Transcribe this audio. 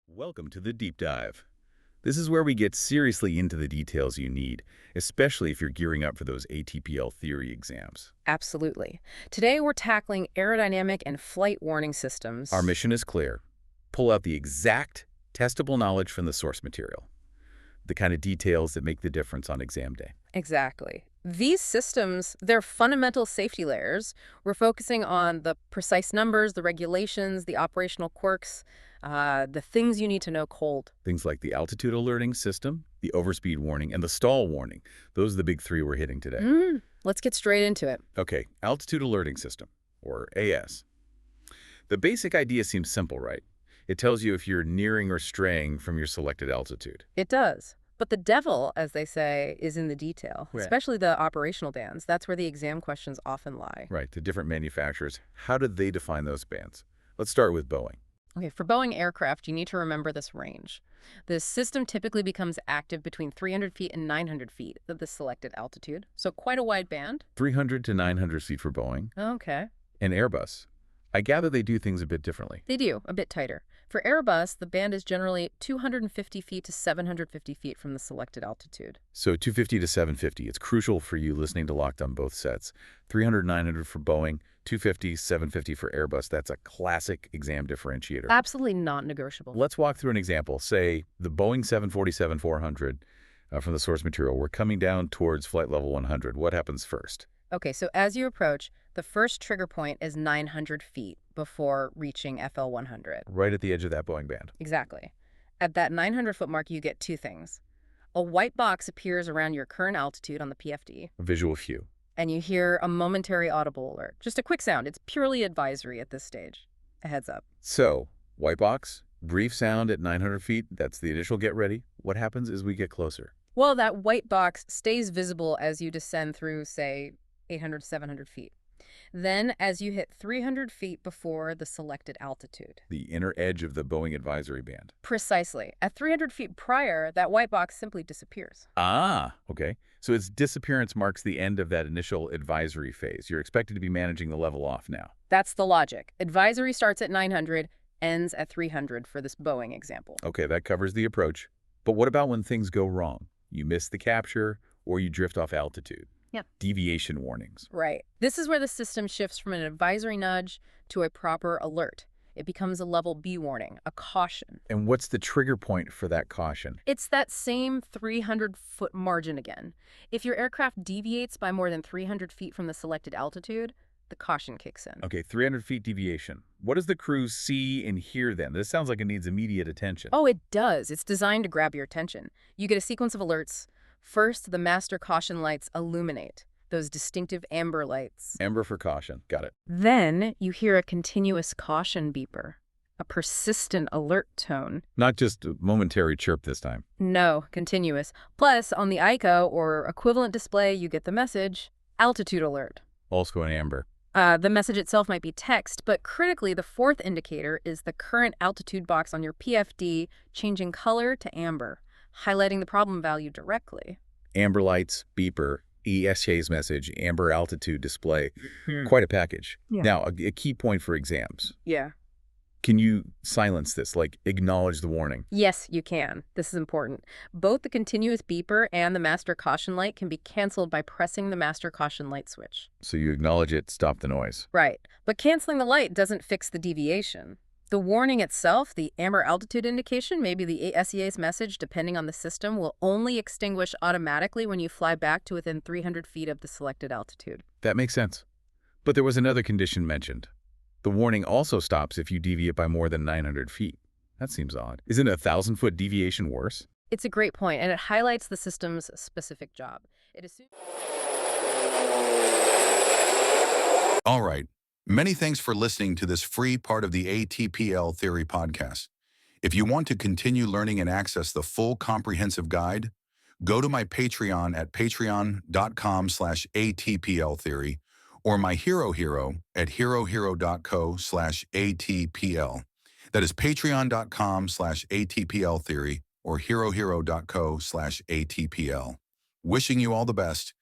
Welcome to the Deep Dive. This is where we get seriously into the details you need, especially if you're gearing up for those ATPL theory exams. Absolutely. Today we're tackling aerodynamic and flight warning systems. Our mission is clear. Pull out the exact, testable knowledge from the source material. The kind of details that make the difference on exam day. Exactly. These systems, they're fundamental safety layers. We're focusing on the precise numbers, the regulations, the operational quirks, the things you need to know cold. Things like the altitude alerting system, the overspeed warning, and the stall warning. Those are the big three we're hitting today. Let's get straight into it. Okay, altitude alerting system, or AS. The basic idea seems simple, right? It tells you if you're nearing or straying from your selected altitude. It does. But the devil, as they say, is in the detail, Right. especially the operational bands. That's where the exam questions often lie. Right, the different manufacturers, how did they define those bands? Let's start with Boeing. Okay, for Boeing aircraft, you need to remember this range. The system typically becomes active between 300 feet and 900 feet at the selected altitude, so quite a wide band. 300 to 900 feet for Boeing. Okay. And Airbus. I gather they do things a bit differently. They do, a bit tighter. For Airbus, the band is generally 250 feet to 750 feet from the selected altitude. So 250 to 750. It's crucial for you listening to Locked on both sets. 300, 900 for Boeing, 250, 750 for Airbus. That's a classic exam differentiator. Absolutely not negotiable. Let's walk through an example. Say the Boeing 747-400 from the source material. We're coming down towards flight level 100. What happens first? Okay, so as you approach, the first trigger point is 900 feet before reaching FL 100. Right at the edge of that Boeing band. Exactly. At that 900-foot mark, you get two things. A white box appears around your current altitude on the PFD, A visual cue. and you hear a momentary audible alert. Just a quick sound. It's purely advisory at this stage. A heads up. So, white box, brief sound at 900 feet. That's the initial get ready. What happens as we get closer? Well, that white box stays visible as you descend through, say, 800 to 700 feet. Then, as you hit 300 feet before the selected altitude. The inner edge of the Boeing advisory band. Precisely. At 300 feet prior, that white box simply disappears. Ah, okay. So its disappearance marks the end of that initial advisory phase. You're expected to be managing the level off now. That's the logic. Advisory starts at 900, ends at 300 for this Boeing example. Okay, that covers the approach. But what about when things go wrong? You miss the capture or you drift off altitude? Yeah. Deviation warnings. Right. This is where the system shifts from an advisory nudge to a proper alert. It becomes a level B warning, a caution. And what's the trigger point for that caution? It's that same 300-foot margin again. If your aircraft deviates by more than 300 feet from the selected altitude, the caution kicks in. Okay, 300 feet deviation. What does the crew see and hear then? This sounds like it needs immediate attention. Oh, it does. It's designed to grab your attention. You get a sequence of alerts. First, the master caution lights illuminate, those distinctive amber lights. Amber for caution. Got it. Then you hear a continuous caution beeper, a persistent alert tone. Not just a momentary chirp this time. No, continuous. Plus, on the ICO or equivalent display, you get the message, altitude alert. Also in amber. The message itself might be text, but critically, the fourth indicator is the current altitude box on your PFD changing color to amber, highlighting the problem value directly. Amber lights, beeper, ESJ's message, amber altitude display. Quite a package. Yeah. Now, a key point for exams. Yeah. Can you silence this, like acknowledge the warning? Yes, you can. This is important. Both the continuous beeper and the master caution light can be canceled by pressing the master caution light switch. So you acknowledge it, stop the noise. Right. But canceling the light doesn't fix the deviation. The warning itself, the amber altitude indication, maybe the SEA's message, depending on the system, will only extinguish automatically when you fly back to within 300 feet of the selected altitude. That makes sense. But there was another condition mentioned. The warning also stops if you deviate by more than 900 feet. That seems odd. Isn't a 1,000-foot deviation worse? It's a great point, and it highlights the system's specific job. It assumes... All right. Many thanks for listening to this free part of the ATPL Theory podcast. If you want to continue learning and access the full comprehensive guide, go to my Patreon at patreon.com/ATPLtheory or my Hero at herohero.co/ATPL. That is patreon.com/ATPLtheory or herohero.co/ATPL. Wishing you all the best